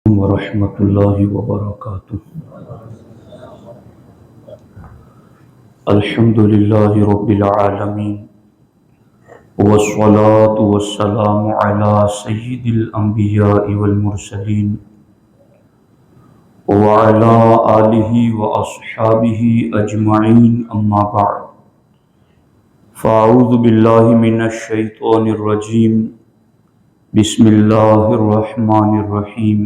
ورحمۃ اللہ وبرکاتہ۔ الحمد للہ رب العالمین والصلاة والسلام علی سید الانبیاء والمرسلین وعلی آلہ واصحابہ اجمعین، اما بعد فاعوذ باللہ من الشیطان الرجیم، بسم اللہ الرحمن الرحیم۔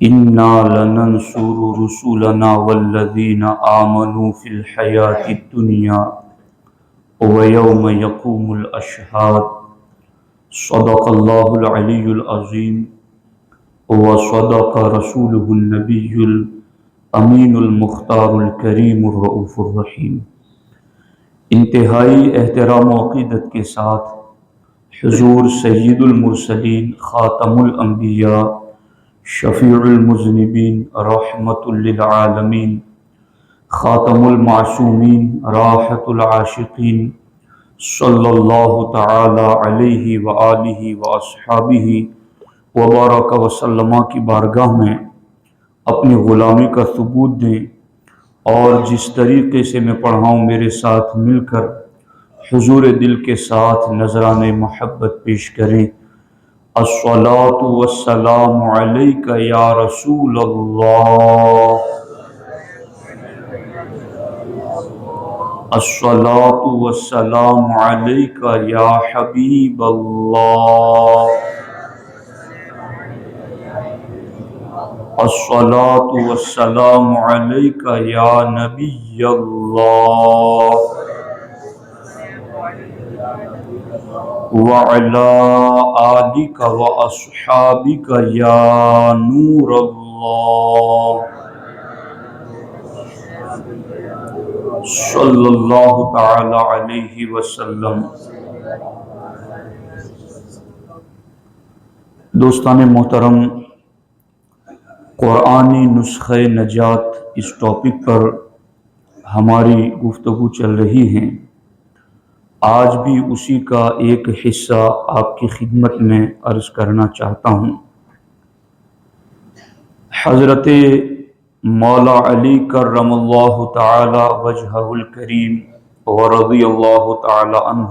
اِنَّا لَنَنْصُرُ رُسُلَنَا وَالَّذِينَ آمَنُوا فِي الْحَيَاةِ الدُّنْيَا وَيَوْمَ يَقُومُ الْأَشْهَادُ۔ صدق اللہ العلی العظیم وصدق رسولہ النبی الامین المختار الکریم الرؤوف الرحیم۔ انتہائی احترام و عقیدت کے ساتھ حضور سید المرسلین، خاتم الانبیاء، شفیع المذنبین، رحمت للعالمین، خاتم المعصومین، راحت العاشقین، صلی اللہ تعالی علیہ وآلہ واصحابہ وبارک وسلم کی بارگاہ میں اپنی غلامی کا ثبوت دیں، اور جس طریقے سے میں پڑھا ہوں میرے ساتھ مل کر حضور دل کے ساتھ نذران محبت پیش کریں۔ الصلاۃ والسلام علیک یا رسول اللہ، الصلاۃ والسلام علیک یا حبیب اللہ، الصلاۃ والسلام علیک یا نبی اللہ، وَعَلَىٰ آلِكَ وَأَصْحَابِكَ يَا نُورَ اللَّهِ، صلی اللہ تعالی علیہ وسلم۔ دوستان محترم، قرآنی نسخہ نجات اس ٹاپک پر ہماری گفتگو چل رہی ہے۔ آج بھی اسی کا ایک حصہ آپ کی خدمت میں عرض کرنا چاہتا ہوں۔ حضرت مولا علی کرم اللہ تعالی وجہہ الکریم ورضی اللہ تعالی عنہ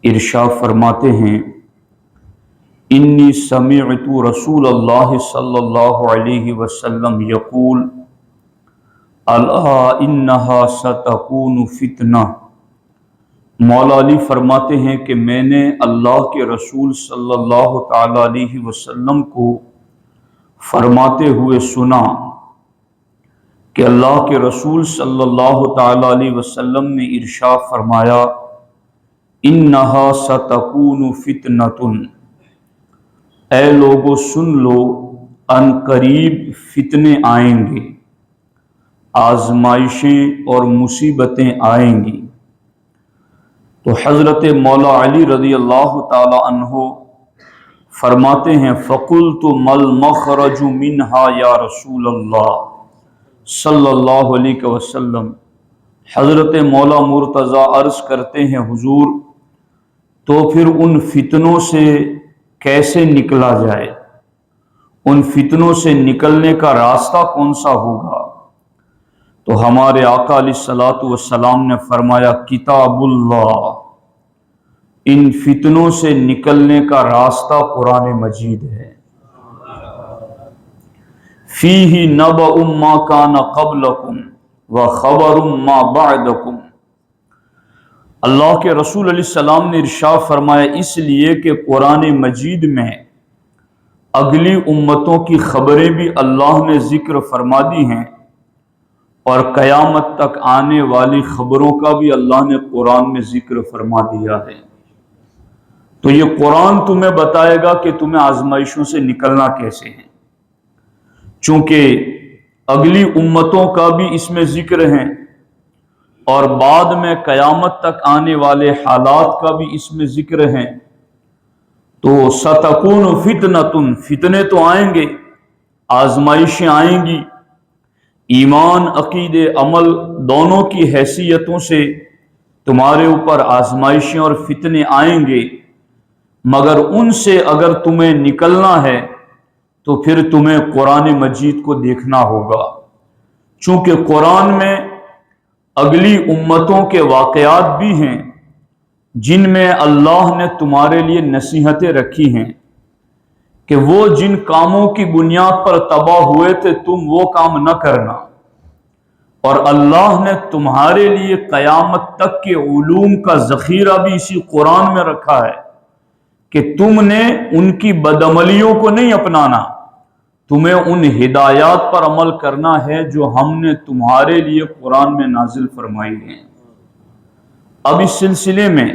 ارشاد فرماتے ہیں، انی سمعت رسول اللہ صلی اللہ علیہ وسلم یقول الا انہا ستکون فتنہ۔ مولا علی فرماتے ہیں کہ میں نے اللہ کے رسول صلی اللہ تعالی علیہ وسلم کو فرماتے ہوئے سنا کہ اللہ کے رسول صلی اللہ تعالی علیہ وسلم نے ارشاد فرمایا، انہا ستکون فتنۃ، اے لوگو سن لو، ان قریب فتنے آئیں گے، آزمائشیں اور مصیبتیں آئیں گی۔ تو حضرت مولا علی رضی اللہ تعالی عنہ فرماتے ہیں، فَقُلْتُ مَا الْمَخْرَجُ مِنْهَا یا رسول اللہ صلی اللہ علیہ وسلم۔ حضرت مولا مرتضیٰ عرض کرتے ہیں، حضور تو پھر ان فتنوں سے کیسے نکلا جائے، ان فتنوں سے نکلنے کا راستہ کون سا ہوگا؟ تو ہمارے آقا علیہ الصلوۃ والسلام نے فرمایا، کتاب اللہ، ان فتنوں سے نکلنے کا راستہ قرآن مجید ہے۔ فیہ نبأ ما کان قبلکم وخبر ما بعدکم۔ اللہ کے رسول علیہ السلام نے ارشاد فرمایا، اس لیے کہ قرآن مجید میں اگلی امتوں کی خبریں بھی اللہ نے ذکر فرما دی ہیں، اور قیامت تک آنے والی خبروں کا بھی اللہ نے قرآن میں ذکر فرما دیا ہے۔ تو یہ قرآن تمہیں بتائے گا کہ تمہیں آزمائشوں سے نکلنا کیسے ہے، چونکہ اگلی امتوں کا بھی اس میں ذکر ہے، اور بعد میں قیامت تک آنے والے حالات کا بھی اس میں ذکر ہے۔ تو ستکون فتنۃ، فتنے تو آئیں گے، آزمائشیں آئیں گی، ایمان، عقید، عمل دونوں کی حیثیتوں سے تمہارے اوپر آزمائشیں اور فتنے آئیں گے۔ مگر ان سے اگر تمہیں نکلنا ہے تو پھر تمہیں قرآن مجید کو دیکھنا ہوگا، چونکہ قرآن میں اگلی امتوں کے واقعات بھی ہیں جن میں اللہ نے تمہارے لیے نصیحتیں رکھی ہیں کہ وہ جن کاموں کی بنیاد پر تباہ ہوئے تھے تم وہ کام نہ کرنا، اور اللہ نے تمہارے لیے قیامت تک کے علوم کا ذخیرہ بھی اسی قرآن میں رکھا ہے کہ تم نے ان کی بدعملیوں کو نہیں اپنانا، تمہیں ان ہدایات پر عمل کرنا ہے جو ہم نے تمہارے لیے قرآن میں نازل فرمائی ہیں۔ اب اس سلسلے میں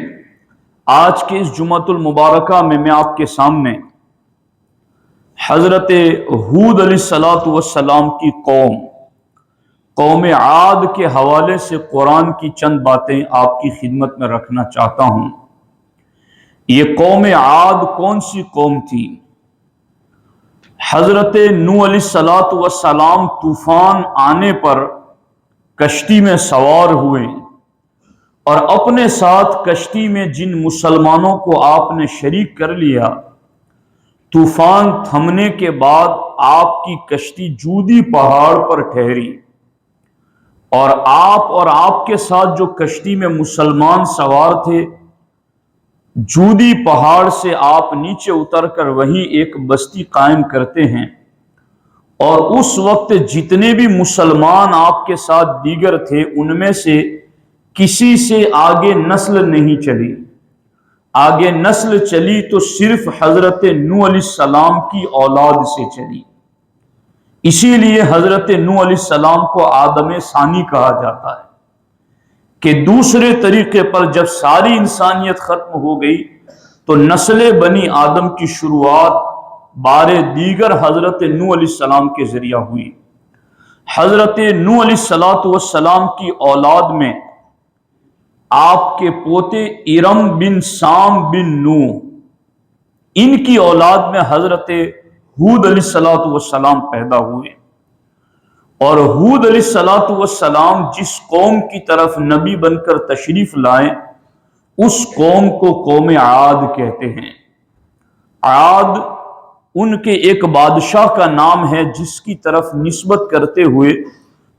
آج کے اس جمعۃ المبارکہ میں آپ کے سامنے حضرت ہود علیہ السلام کی قوم عاد کے حوالے سے قرآن کی چند باتیں آپ کی خدمت میں رکھنا چاہتا ہوں۔ یہ قوم عاد کون سی قوم تھی؟ حضرت نوح علیہ السلام طوفان آنے پر کشتی میں سوار ہوئے اور اپنے ساتھ کشتی میں جن مسلمانوں کو آپ نے شریک کر لیا، طوفان تھمنے کے بعد آپ کی کشتی جودی پہاڑ پر ٹھہری، اور آپ کے ساتھ جو کشتی میں مسلمان سوار تھے جودی پہاڑ سے آپ نیچے اتر کر وہیں ایک بستی قائم کرتے ہیں، اور اس وقت جتنے بھی مسلمان آپ کے ساتھ دیگر تھے ان میں سے کسی سے آگے نسل نہیں چلی، آگے نسل چلی تو صرف حضرت نوح علیہ السلام کی اولاد سے چلی، اسی لیے حضرت نوح علیہ السلام کو آدم ثانی کہا جاتا ہے کہ دوسرے طریقے پر جب ساری انسانیت ختم ہو گئی تو نسل بنی آدم کی شروعات بار دیگر حضرت نوح علیہ السلام کے ذریعہ ہوئی۔ حضرت نوح علیہ السلام کی اولاد میں آپ کے پوتے ارم بن سام بن نوح، ان کی اولاد میں حضرت ہود علیہ السلام پیدا ہوئے، اور ہود علیہ السلام جس قوم کی طرف نبی بن کر تشریف لائیں اس قوم کو قوم عاد کہتے ہیں۔ عاد ان کے ایک بادشاہ کا نام ہے جس کی طرف نسبت کرتے ہوئے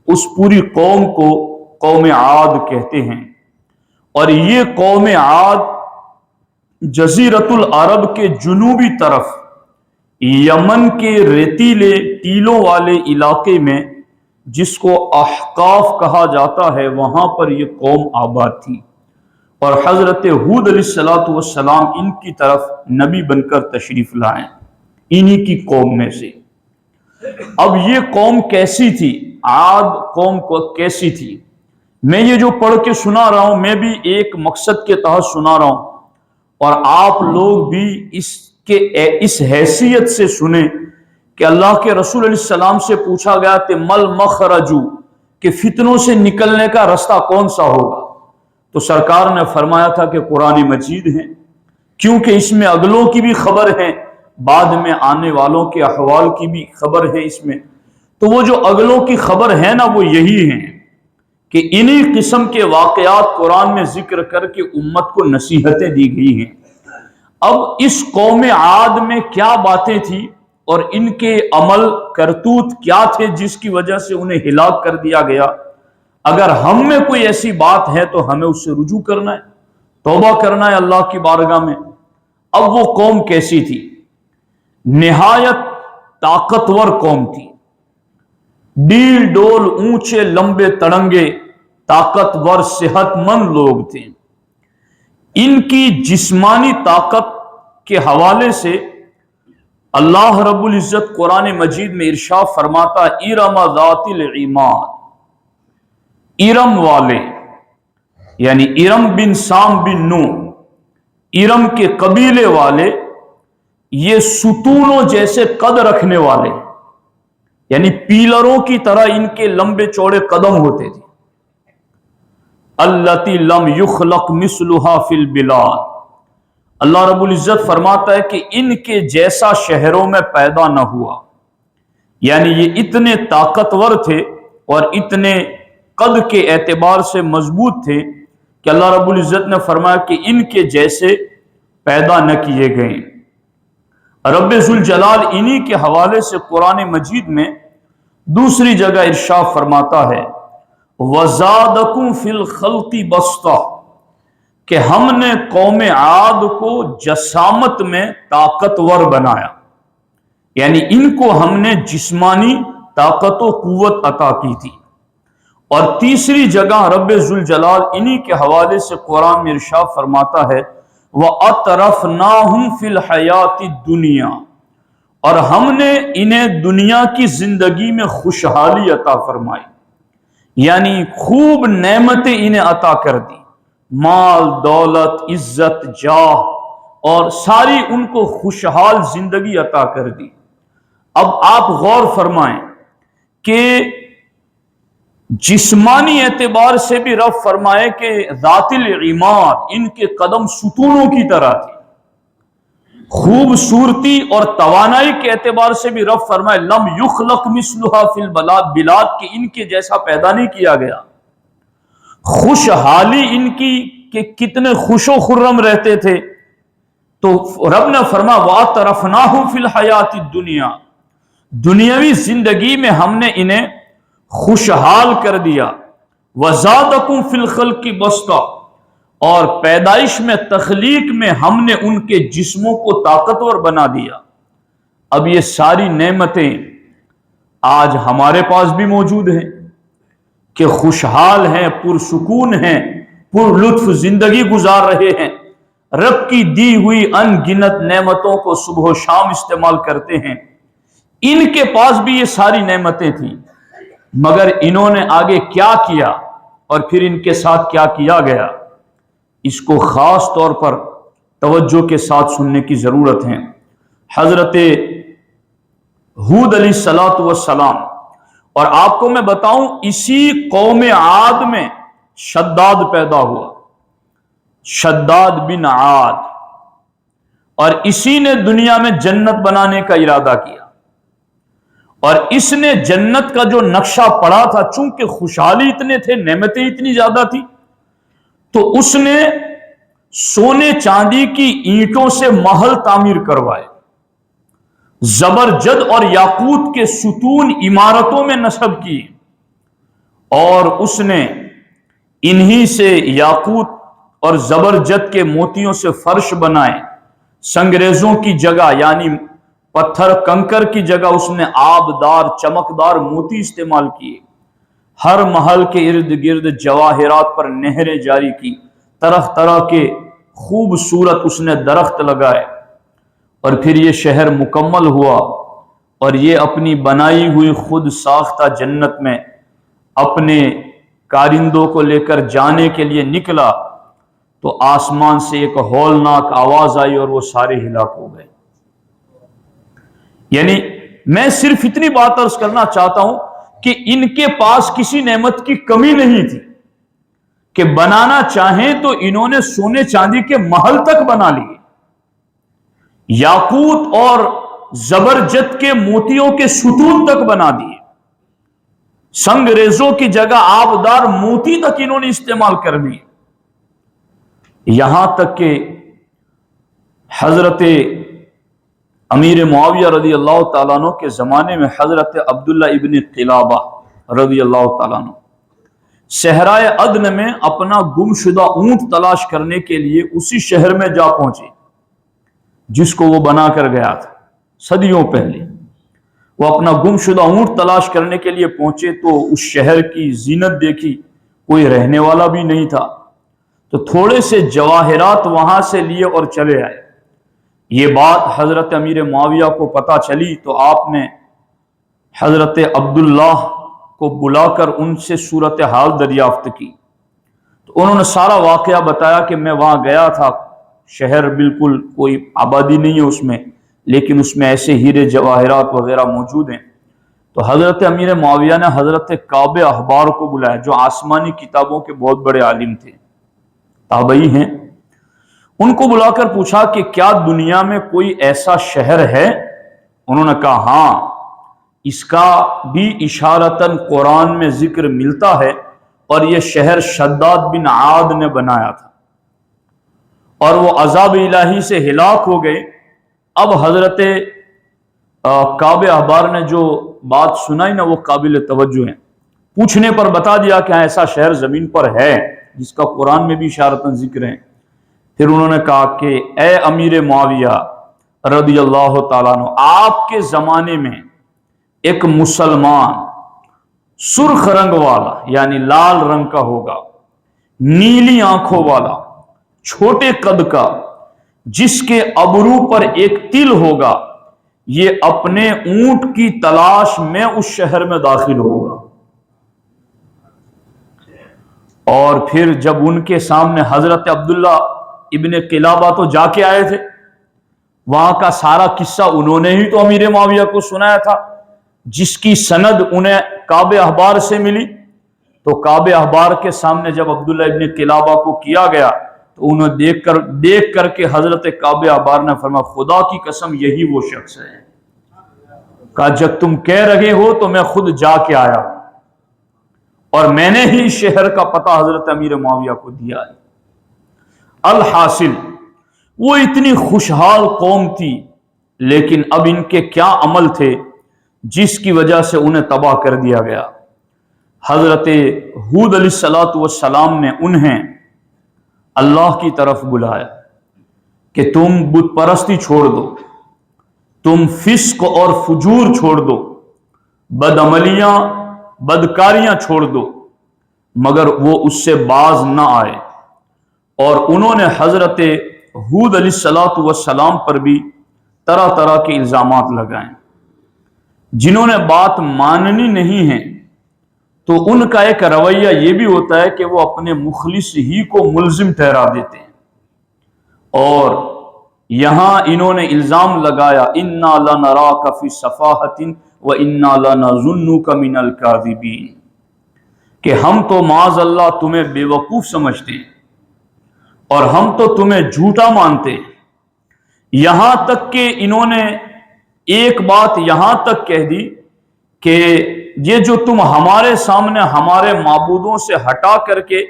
اس پوری قوم کو قوم عاد کہتے ہیں، اور یہ قوم عاد جزیرۃ العرب کے جنوبی طرف یمن کے ریتیلے ٹیلوں والے علاقے میں جس کو احقاف کہا جاتا ہے وہاں پر یہ قوم آباد تھی، اور حضرت ہود علیہ السلام ان کی طرف نبی بن کر تشریف لائیں انہی کی قوم میں سے۔ اب یہ قوم کیسی تھی؟ عاد قوم کو کیسی تھی؟ میں یہ جو پڑھ کے سنا رہا ہوں میں بھی ایک مقصد کے تحت سنا رہا ہوں، اور آپ لوگ بھی اس حیثیت سے سنیں کہ اللہ کے رسول علیہ السلام سے پوچھا گیا کہ مل مخرجو، کہ فتنوں سے نکلنے کا راستہ کون سا ہوگا، تو سرکار نے فرمایا تھا کہ قرآن مجید ہے، کیونکہ اس میں اگلوں کی بھی خبر ہے، بعد میں آنے والوں کے احوال کی بھی خبر ہے اس میں، تو وہ جو اگلوں کی خبر ہے نا وہ یہی ہیں کہ انہی قسم کے واقعات قرآن میں ذکر کر کے امت کو نصیحتیں دی گئی ہیں۔ اب اس قوم عاد میں کیا باتیں تھیں اور ان کے عمل کرتوت کیا تھے جس کی وجہ سے انہیں ہلاک کر دیا گیا؟ اگر ہم میں کوئی ایسی بات ہے تو ہمیں اس سے رجوع کرنا ہے، توبہ کرنا ہے اللہ کی بارگاہ میں۔ اب وہ قوم کیسی تھی؟ نہایت طاقتور قوم تھی، ڈیل ڈول اونچے لمبے تڑنگے طاقتور صحت مند لوگ تھے۔ ان کی جسمانی طاقت کے حوالے سے اللہ رب العزت قرآن مجید میں ارشاد فرماتا ارم ذات العماد، ارم والے یعنی ارم بن سام بن نوح، ارم کے قبیلے والے، یہ ستونوں جیسے قد رکھنے والے، یعنی پیلروں کی طرح ان کے لمبے چوڑے قدم ہوتے تھے۔ التی لم یخلق مثلها فی البلاد، اللہ رب العزت فرماتا ہے کہ ان کے جیسا شہروں میں پیدا نہ ہوا، یعنی یہ اتنے طاقتور تھے اور اتنے قد کے اعتبار سے مضبوط تھے کہ اللہ رب العزت نے فرمایا کہ ان کے جیسے پیدا نہ کیے گئے۔ رب ذوالجلال انہی کے حوالے سے قرآن مجید میں دوسری جگہ ارشاد فرماتا ہے وَزَادَكُمْ فِي الْخَلْقِ بَسْطَةً، کہ ہم نے قوم عاد کو جسامت میں طاقتور بنایا، یعنی ان کو ہم نے جسمانی طاقت و قوت عطا کی تھی۔ اور تیسری جگہ رب ذوالجلال انہی کے حوالے سے قرآن میں ارشاد فرماتا ہے وَأَطْرَفْنَاهُمْ فِي الْحَيَاةِ الدُّنْيَا، اور ہم نے انہیں دنیا کی زندگی میں خوشحالی عطا فرمائی، یعنی خوب نعمتیں انہیں عطا کر دی، مال دولت عزت جاہ اور ساری ان کو خوشحال زندگی عطا کر دی۔ اب آپ غور فرمائیں کہ جسمانی اعتبار سے بھی رب فرمائے کہ ذات العماد، ان کے قدم ستونوں کی طرح تھی، خوبصورتی اور توانائی کے اعتبار سے بھی رب فرمائے لم یخلق مثلھا فی البلاد، کہ ان کے جیسا پیدا نہیں کیا گیا۔ خوشحالی ان کی کہ کتنے خوش و خرم رہتے تھے، تو رب نے فرمایا وَأَطْرَفْنَاهُمْ فِي الْحَيَاةِ الدُّنْيَا، دنیاوی زندگی میں ہم نے انہیں خوشحال کر دیا۔ وَزَادَكُمْ فِي الْخَلْقِ بَسْطَةً، اور پیدائش میں تخلیق میں ہم نے ان کے جسموں کو طاقتور بنا دیا۔ اب یہ ساری نعمتیں آج ہمارے پاس بھی موجود ہیں کہ خوشحال ہیں، پرسکون ہیں، پر لطف زندگی گزار رہے ہیں، رب کی دی ہوئی ان گنت نعمتوں کو صبح و شام استعمال کرتے ہیں۔ ان کے پاس بھی یہ ساری نعمتیں تھیں، مگر انہوں نے آگے کیا کیا اور پھر ان کے ساتھ کیا کیا گیا، اس کو خاص طور پر توجہ کے ساتھ سننے کی ضرورت ہے۔ حضرت ہود علیہ السلام، اور آپ کو میں بتاؤں اسی قوم عاد میں شداد پیدا ہوا، شداد بن عاد، اور اسی نے دنیا میں جنت بنانے کا ارادہ کیا، اور اس نے جنت کا جو نقشہ پڑا تھا، چونکہ خوشحالی اتنے تھے، نعمتیں اتنی زیادہ تھی، تو اس نے سونے چاندی کی اینٹوں سے محل تعمیر کروائے، زبرجد اور یاقوت کے ستون عمارتوں میں نصب کیے، اور اس نے انہی سے یاقوت اور زبرجد کے موتیوں سے فرش بنائے، سنگریزوں کی جگہ یعنی پتھر کنکر کی جگہ اس نے آبدار چمکدار موتی استعمال کیے، ہر محل کے ارد گرد جواہرات پر نہریں جاری کی، طرح طرح کے خوبصورت اس نے درخت لگائے، اور پھر یہ شہر مکمل ہوا، اور یہ اپنی بنائی ہوئی خود ساختہ جنت میں اپنے کارندوں کو لے کر جانے کے لیے نکلا، تو آسمان سے ایک ہولناک آواز آئی اور وہ سارے ہلاک ہو گئے۔ یعنی میں صرف اتنی بات عرض کرنا چاہتا ہوں کہ ان کے پاس کسی نعمت کی کمی نہیں تھی کہ بنانا چاہیں تو انہوں نے سونے چاندی کے محل تک بنا لیے، یاقوت اور زبرجد کے موتیوں کے ستون تک بنا دیے، سنگریزوں کی جگہ آبدار موتی تک انہوں نے استعمال کر لیے، یہاں تک کہ حضرت امیر معاویہ رضی اللہ تعالیٰ عنہ کے زمانے میں حضرت عبداللہ ابن قلابہ رضی اللہ تعالیٰ عنہ صحرائے عدن میں اپنا گم شدہ اونٹ تلاش کرنے کے لیے اسی شہر میں جا پہنچے جس کو وہ بنا کر گیا تھا صدیوں پہلے۔ وہ اپنا گم شدہ اونٹ تلاش کرنے کے لیے پہنچے تو اس شہر کی زینت دیکھی، کوئی رہنے والا بھی نہیں تھا، تو تھوڑے سے جواہرات وہاں سے لیے اور چلے آئے۔ یہ بات حضرت امیر معاویہ کو پتہ چلی تو آپ نے حضرت عبداللہ کو بلا کر ان سے صورتحال دریافت کی، تو انہوں نے سارا واقعہ بتایا کہ میں وہاں گیا تھا، شہر بالکل کوئی آبادی نہیں ہے اس میں، لیکن اس میں ایسے ہیرے جواہرات وغیرہ موجود ہیں۔ تو حضرت امیر معاویہ نے حضرت کعب احبار کو بلایا جو آسمانی کتابوں کے بہت بڑے عالم تھے، تابعی ہیں، ان کو بلا کر پوچھا کہ کیا دنیا میں کوئی ایسا شہر ہے؟ انہوں نے کہا ہاں، اس کا بھی اشارتاً قرآن میں ذکر ملتا ہے، اور یہ شہر شداد بن عاد نے بنایا تھا۔ اور وہ عذاب الہی سے ہلاک ہو گئے۔ اب حضرت کعب احبار نے جو بات سنائی نا وہ قابل توجہ ہے۔ پوچھنے پر بتا دیا کہ ایسا شہر زمین پر ہے جس کا قرآن میں بھی اشارتاً ذکر ہے۔ پھر انہوں نے کہا کہ اے امیر معاویہ رضی اللہ تعالیٰ عنہ، آپ کے زمانے میں ایک مسلمان سرخ رنگ والا یعنی لال رنگ کا ہوگا، نیلی آنکھوں والا، چھوٹے قد کا، جس کے ابرو پر ایک تل ہوگا، یہ اپنے اونٹ کی تلاش میں اس شہر میں داخل ہوگا۔ اور پھر جب ان کے سامنے حضرت عبداللہ ابن قلابہ تو جا کے آئے تھے، وہاں کا سارا قصہ انہوں نے ہی تو امیر معاویہ کو سنایا تھا، جس کی سند انہیں کعب احبار سے ملی۔ تو کعب احبار کے سامنے جب عبداللہ ابن قلابہ کو کیا گیا تو انہیں دیکھ کر کے حضرت کعب احبار نے فرمایا خدا کی قسم یہی وہ شخص ہے۔ کہا جب تم کہہ رہے ہو تو میں خود جا کے آیا ہوں اور میں نے ہی شہر کا پتہ حضرت امیر معاویہ کو دیا ہے۔ الحاصل وہ اتنی خوشحال قوم تھی، لیکن اب ان کے کیا عمل تھے جس کی وجہ سے انہیں تباہ کر دیا گیا۔ حضرت ہود علیہ السلام نے انہیں اللہ کی طرف بلایا کہ تم بت پرستی چھوڑ دو، تم فسق اور فجور چھوڑ دو، بد عملیاں بدکاریاں چھوڑ دو، مگر وہ اس سے باز نہ آئے۔ اور انہوں نے حضرت ہود علیہ السلام پر بھی طرح طرح کے الزامات لگائے۔ جنہوں نے بات ماننی نہیں ہے تو ان کا ایک رویہ یہ بھی ہوتا ہے کہ وہ اپنے مخلص ہی کو ملزم ٹھہرا دیتے ہیں۔ اور یہاں انہوں نے الزام لگایا اِنَّا لَنَرَاكَ فِي صَفَاحَةٍ وَإِنَّا لَنَظُنُّكَ مِنَ الْكَاذِبِينَ، کہ ہم تو معاذ اللہ تمہیں بے وقوف سمجھتے ہیں اور ہم تو تمہیں جھوٹا مانتے ہیں۔ یہاں تک کہ انہوں نے ایک بات یہاں تک کہہ دی کہ یہ جو تم ہمارے سامنے ہمارے معبودوں سے ہٹا کر کے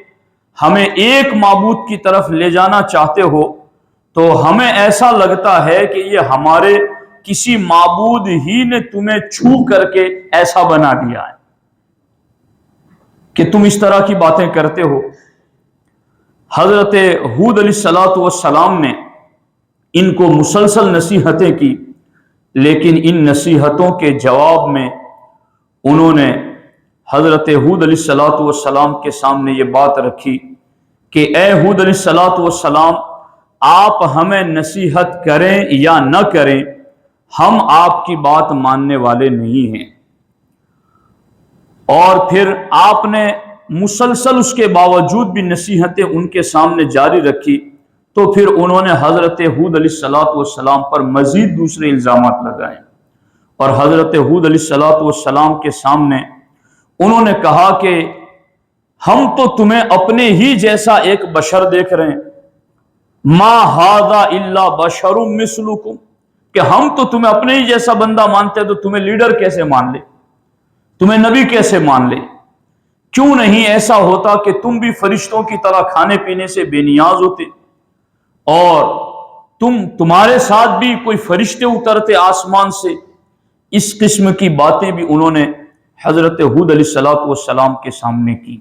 ہمیں ایک معبود کی طرف لے جانا چاہتے ہو تو ہمیں ایسا لگتا ہے کہ یہ ہمارے کسی معبود ہی نے تمہیں چھو کر کے ایسا بنا دیا ہے کہ تم اس طرح کی باتیں کرتے ہو۔ حضرت ہود علیہ السلام نے ان کو مسلسل نصیحتیں کی، لیکن ان نصیحتوں کے جواب میں انہوں نے حضرت ہود علیہ السلام کے سامنے یہ بات رکھی کہ اے ہود علیہ السلام، آپ ہمیں نصیحت کریں یا نہ کریں، ہم آپ کی بات ماننے والے نہیں ہیں۔ اور پھر آپ نے مسلسل اس کے باوجود بھی نصیحتیں ان کے سامنے جاری رکھی، تو پھر انہوں نے حضرت ہود علیہ السلام پر مزید دوسرے الزامات لگائے۔ اور حضرت ہود علیہ السلام کے سامنے انہوں نے کہا کہ ہم تو تمہیں اپنے ہی جیسا ایک بشر دیکھ رہے ہیں، ما ھذا الا بشر مثلکم، کہ ہم تو تمہیں اپنے ہی جیسا بندہ مانتے تو تمہیں لیڈر کیسے مان لے، تمہیں نبی کیسے مان لے؟ کیوں نہیں ایسا ہوتا کہ تم بھی فرشتوں کی طرح کھانے پینے سے بے نیاز ہوتے اور تمہارے ساتھ بھی کوئی فرشتے اترتے آسمان سے؟ اس قسم کی باتیں بھی انہوں نے حضرت ہود علیہ السلام کے سامنے کی۔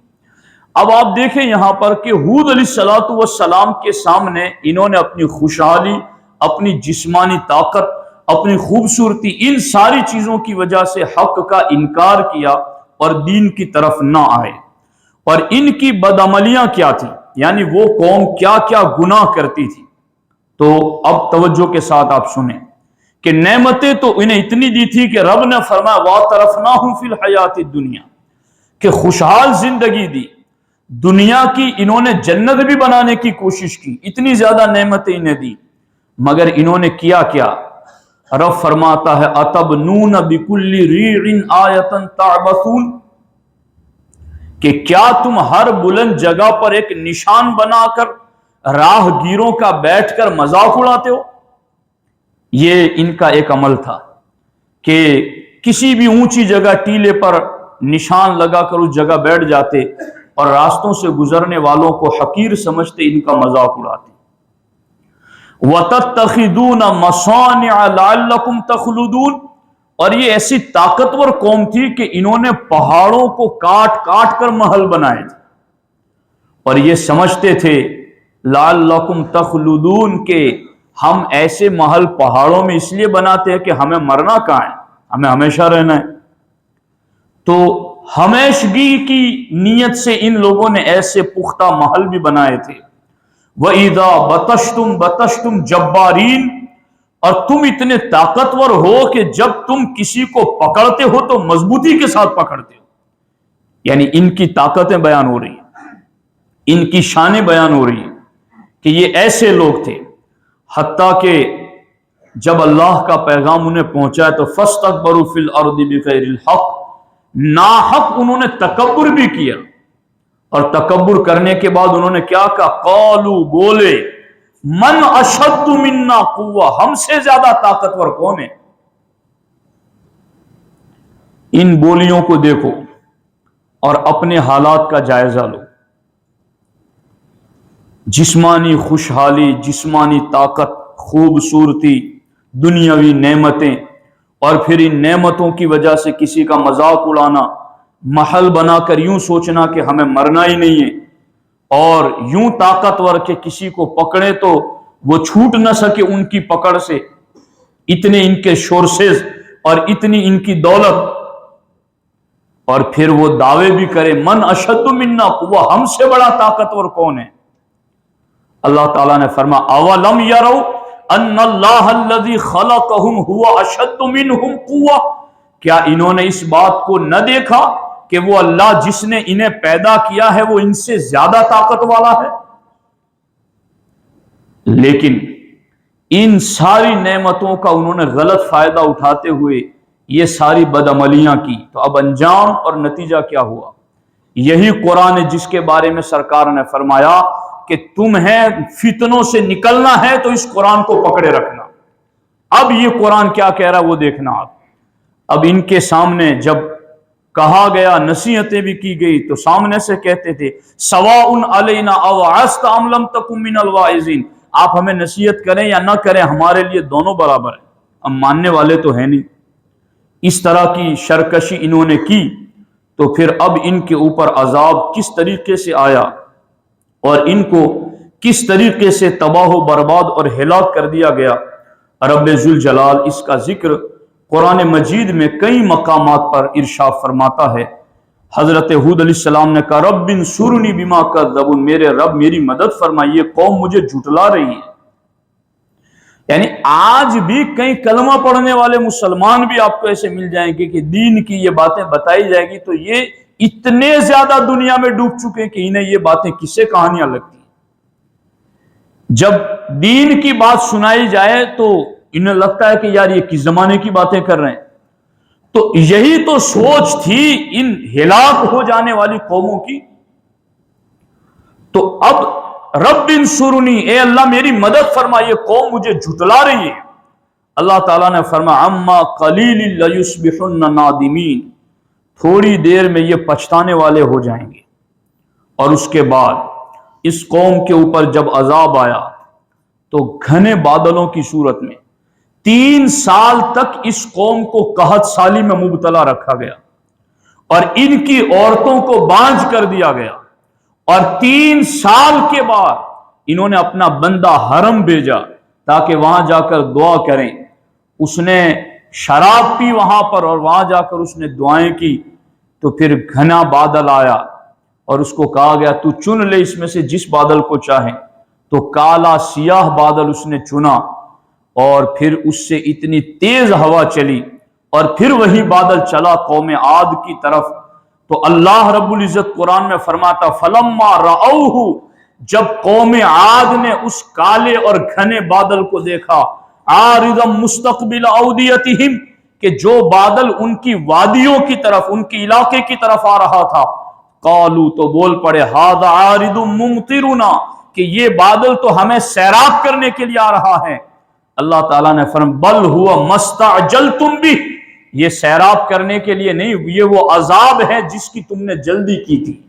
اب آپ دیکھیں یہاں پر کہ ہود علیہ السلام کے سامنے انہوں نے اپنی خوشحالی، اپنی جسمانی طاقت، اپنی خوبصورتی، ان ساری چیزوں کی وجہ سے حق کا انکار کیا اور دین کی طرف نہ آئے۔ اور ان کی بدعملیاں کیا تھی، یعنی وہ قوم کیا کیا گناہ کرتی تھی، تو اب توجہ کے ساتھ آپ سنیں کہ نعمتیں تو انہیں اتنی دی تھی کہ رب نے فرمایا وَاطَرَفْنَاهُمْ فِي الْحَيَاةِ الدُّنْيَا، کہ خوشحال زندگی دی، دنیا کی انہوں نے جنت بھی بنانے کی کوشش کی، اتنی زیادہ نعمتیں انہیں دی، مگر انہوں نے کیا کیا؟ رب فرماتا ہے أَتَبْنُونَ بِكُلِّ رِيعٍ آیَةً تَعْبَثُونَ، کہ کیا تم ہر بلند جگہ پر ایک نشان بنا کر راہ گیروں کا بیٹھ کر مذاق اڑاتے ہو؟ یہ ان کا ایک عمل تھا کہ کسی بھی اونچی جگہ ٹیلے پر نشان لگا کر اس جگہ بیٹھ جاتے اور راستوں سے گزرنے والوں کو حقیر سمجھتے ان کا مذاق اڑاتے۔ وَتَتَّخِذُونَ مَصَانِعَ لَعَلَّكُمْ تَخْلُدُونَ، اور یہ ایسی طاقتور قوم تھی کہ انہوں نے پہاڑوں کو کاٹ کاٹ کر محل بنائے تھے، اور یہ سمجھتے تھے لَعَلَّكُمْ تَخْلُدُونَ کہ ہم ایسے محل پہاڑوں میں اس لیے بناتے ہیں کہ ہمیں مرنا کہاں ہے، ہمیں ہمیشہ رہنا ہے۔ تو ہمیشگی کی نیت سے ان لوگوں نے ایسے پختہ محل بھی بنائے تھے۔ وَإِذَا بَطَشْتُمْ بَطَشْتُمْ جَبَّارِينَ، اور تم اتنے طاقتور ہو کہ جب تم کسی کو پکڑتے ہو تو مضبوطی کے ساتھ پکڑتے ہو۔ یعنی ان کی طاقتیں بیان ہو رہی ہیں، ان کی شانیں بیان ہو رہی ہیں کہ یہ ایسے لوگ تھے، حتیٰ کہ جب اللہ کا پیغام انہیں پہنچا تو فَاسْتَكْبَرُوا فِي الْأَرْضِ بِغَيْرِ الْحَقِّ، ناحق انہوں نے تکبر بھی کیا، اور تکبر کرنے کے بعد انہوں نے کیا کہا؟ قالوا، بولے، من اشد منا قوہ، ہم سے زیادہ طاقتور کون ہے؟ ان بولیوں کو دیکھو اور اپنے حالات کا جائزہ لو۔ جسمانی خوشحالی، جسمانی طاقت، خوبصورتی، دنیاوی نعمتیں، اور پھر ان نعمتوں کی وجہ سے کسی کا مذاق اڑانا، محل بنا کر یوں سوچنا کہ ہمیں مرنا ہی نہیں ہے، اور یوں طاقتور کہ کسی کو پکڑے تو وہ چھوٹ نہ سکے ان کی پکڑ سے، اتنے ان کے سورسز اور اتنی ان کی دولت، اور پھر وہ دعوے بھی کرے من اشد منا قوہ، ہم سے بڑا طاقتور کون ہے؟ اللہ تعالیٰ نے فرمایا اولم یروا ان اللہ الذی خلقہم هو اشد منہم قوہ، کیا انہوں نے اس بات کو نہ دیکھا کہ وہ اللہ جس نے انہیں پیدا کیا ہے وہ ان سے زیادہ طاقت والا ہے؟ لیکن ان ساری نعمتوں کا انہوں نے غلط فائدہ اٹھاتے ہوئے یہ ساری بدعملیاں کی، تو اب انجام اور نتیجہ کیا ہوا؟ یہی قرآن ہے جس کے بارے میں سرکار نے فرمایا کہ تمہیں فتنوں سے نکلنا ہے تو اس قرآن کو پکڑے رکھنا۔ اب یہ قرآن کیا کہہ رہا ہے وہ دیکھنا آپ۔ اب ان کے سامنے جب کہا گیا، نصیحتیں بھی کی گئی، تو سامنے سے کہتے تھے سواء علینا اوعظت ام لم تکن من الواعظین، آپ ہمیں نصیحت کریں یا نہ کریں ہمارے لیے دونوں برابر ہیں، ہم ماننے والے تو ہیں نہیں۔ اس طرح کی شرکشی انہوں نے کی، تو پھر اب ان کے اوپر عذاب کس طریقے سے آیا اور ان کو کس طریقے سے تباہ و برباد اور ہلاک کر دیا گیا، رب ذوالجلال اس کا ذکر قرآن مجید میں کئی مقامات پر ارشاد فرماتا ہے۔ حضرت ہود علیہ السلام نے کہا رب انصرنی بما کذبون، میرے رب میری مدد فرمائیے، قوم مجھے جھٹلا رہی ہے۔ یعنی آج بھی کئی کلمہ پڑھنے والے مسلمان بھی آپ کو ایسے مل جائیں گے کہ دین کی یہ باتیں بتائی جائے گی تو یہ اتنے زیادہ دنیا میں ڈوب چکے ہیں کہ انہیں یہ باتیں کس سے کہانیاں لگتی ہیں۔ جب دین کی بات سنائی جائے تو انہیں لگتا ہے کہ یار یہ کس زمانے کی باتیں کر رہے ہیں۔ تو یہی تو سوچ تھی ان ہلاک ہو جانے والی قوموں کی۔ تو اب رب انصرنی، اے اللہ میری مدد فرمائیے، قوم مجھے جھٹلا رہی ہے۔ اللہ تعالیٰ نے فرمایا اما قلیل لیصبحن نادمین، تھوڑی دیر میں یہ پچھتانے والے ہو جائیں گے۔ اور اس کے بعد اس قوم کے اوپر جب عذاب آیا تو گھنے بادلوں کی صورت میں 3 سال تک اس قوم کو قحط سالی میں مبتلا رکھا گیا، اور ان کی عورتوں کو بانجھ کر دیا گیا، اور 3 سال کے بعد انہوں نے اپنا بندہ حرم بھیجا تاکہ وہاں جا کر دعا کریں۔ اس نے شراب پی وہاں پر، اور وہاں جا کر اس نے دعائیں کی، تو پھر گھنا بادل آیا اور اس کو کہا گیا تو چن لے اس میں سے جس بادل کو چاہیں، تو کالا سیاہ بادل اس نے چنا، اور پھر اس سے اتنی تیز ہوا چلی، اور پھر وہی بادل چلا قوم عاد کی طرف۔ تو اللہ رب العزت قرآن میں فرماتا فلما رأوہ، جب قوم عاد نے اس کالے اور گھنے بادل کو دیکھا، عارضا مستقبل اودیتہم، کہ جو بادل ان کی وادیوں کی طرف، ان کی علاقے کی طرف آ رہا تھا، قالوا، تو بول پڑے ھذا عارض ممطرنا، کہ یہ بادل تو ہمیں سیراب کرنے کے لیے آ رہا ہے۔ اللہ تعالیٰ نے فرمایا بل ہوا مستعجلتم بہ، یہ سیراب کرنے کے لیے نہیں، یہ وہ عذاب ہے جس کی تم نے جلدی کی تھی،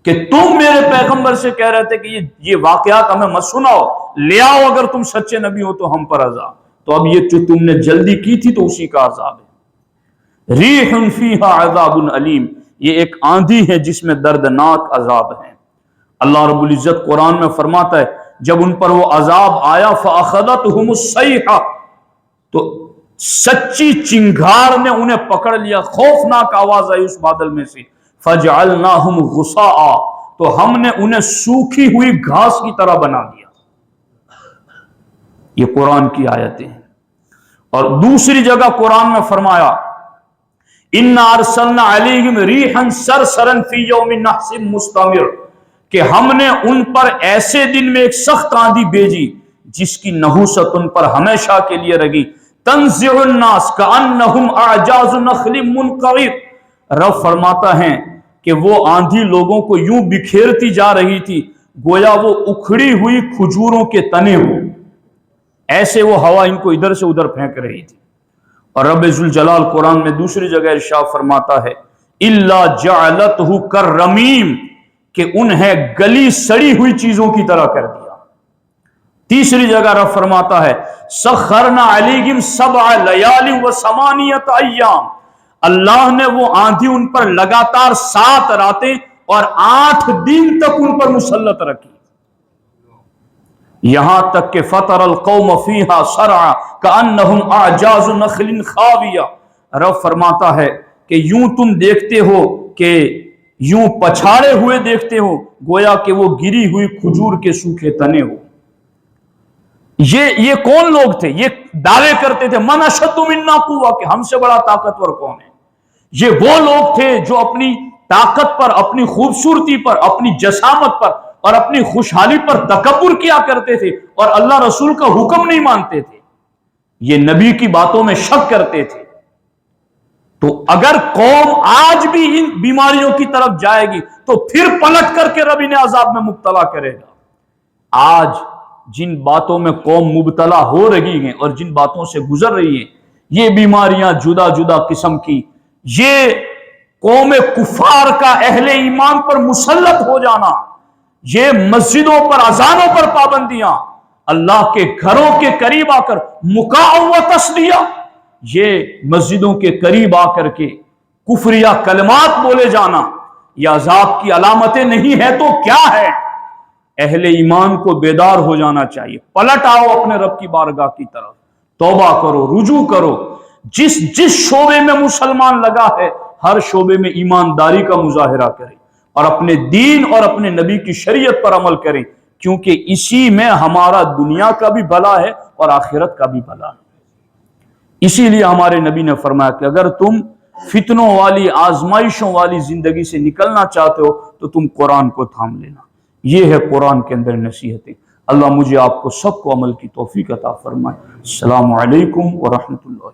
کہ تم میرے پیغمبر سے کہہ رہے تھے کہ یہ واقعات ہمیں مت سناؤ، لے آؤ اگر تم سچے نبی ہو تو ہم پر عذاب۔ تو اب یہ جو تم نے جلدی کی تھی تو اسی کا عذاب ہے۔ ریح فیہا عذاب علیم، یہ ایک آندھی ہے جس میں دردناک عذاب ہے۔ اللہ رب العزت قرآن میں فرماتا ہے جب ان پر وہ عذاب آیا فَأَخَذَتْهُمُ الصَّيْحَةُ، تو سچی چنگھار نے انہیں پکڑ لیا، خوفناک آواز آئی اس بادل میں سے، فَجْعَلْنَاهُمْ غُثَاءً، تو ہم نے انہیں سوکھی ہوئی گھاس کی طرح بنا دیا۔ یہ قرآن کی آیتیں ہیں۔ اور دوسری جگہ قرآن میں فرمایا اِنَّا أَرْسَلْنَا عَلَيْهِمْ رِيحًا صَرْصَرًا فِي يَوْمِ نَحْسٍ مُسْتَمِرٍ، کہ ہم نے ان پر ایسے دن میں ایک سخت آندھی بھیجی جس کی نحوست ان پر ہمیشہ کے لیے رہی، تنزع الناس كأنهم اعجاز نخل منقعر، رب فرماتا ہے کہ وہ آندھی لوگوں کو یوں بکھیرتی جا رہی تھی گویا وہ اکھڑی ہوئی کھجوروں کے تنے ہو، ایسے وہ ہوا ان کو ادھر سے ادھر پھینک رہی تھی۔ اور رب ذوالجلال قرآن میں دوسری جگہ ارشاد فرماتا ہے اِلَّا جَعَلَتْهُ كَالرَّمِيمِ، کہ انہیں گلی سڑی ہوئی چیزوں کی طرح کر دیا۔ تیسری جگہ رب فرماتا ہے سَخَّرْنَا عَلَيْهِمْ سَبْعَ لَيَالٍ وَثَمَانِيَةَ أَيَّامٍ، اللہ نے وہ آندھی ان پر لگاتار 7 راتیں اور 8 دن تک ان پر مسلط رکھی، یہاں تک کہ فَطَرَ الْقَوْمَ فِيهَا صَرْعًا كَأَنَّهُمْ أَعْجَازُ نَخْلٍ خَاوِيَةٍ، رب فرماتا ہے کہ یوں تم دیکھتے ہو کہ یوں پچھاڑے ہوئے دیکھتے ہو گویا کہ وہ گری ہوئی کھجور کے سوکھے تنے ہو۔ یہ کون لوگ تھے؟ یہ دعوے کرتے تھے من اشد منا قوہ، کہ ہم سے بڑا طاقتور کون ہے؟ یہ وہ لوگ تھے جو اپنی طاقت پر، اپنی خوبصورتی پر، اپنی جسامت پر اور اپنی خوشحالی پر تکبر کیا کرتے تھے اور اللہ رسول کا حکم نہیں مانتے تھے، یہ نبی کی باتوں میں شک کرتے تھے۔ تو اگر قوم آج بھی ان بیماریوں کی طرف جائے گی تو پھر پلٹ کر کے رب انہیں عذاب میں مبتلا کرے گا۔ آج جن باتوں میں قوم مبتلا ہو رہی ہیں اور جن باتوں سے گزر رہی ہیں، یہ بیماریاں جدا جدا قسم کی، یہ قوم کفار کا اہل ایمان پر مسلط ہو جانا، یہ مسجدوں پر اذانوں پر پابندیاں، اللہ کے گھروں کے قریب آ کر مکاء و تسلیہ، یہ مسجدوں کے قریب آ کر کے کفریہ کلمات بولے جانا، یہ عذاب کی علامتیں نہیں ہے تو کیا ہے؟ اہل ایمان کو بیدار ہو جانا چاہیے، پلٹ آؤ اپنے رب کی بارگاہ کی طرف، توبہ کرو، رجوع کرو، جس شعبے میں مسلمان لگا ہے ہر شعبے میں ایمانداری کا مظاہرہ کرے اور اپنے دین اور اپنے نبی کی شریعت پر عمل کریں، کیونکہ اسی میں ہمارا دنیا کا بھی بھلا ہے اور آخرت کا بھی بھلا ہے۔ اسی لیے ہمارے نبی نے فرمایا کہ اگر تم فتنوں والی، آزمائشوں والی زندگی سے نکلنا چاہتے ہو تو تم قرآن کو تھام لینا، یہ ہے قرآن کے اندر نصیحتیں۔ اللہ مجھے آپ کو سب کو عمل کی توفیق عطا فرمائے۔ السلام علیکم ورحمۃ اللہ۔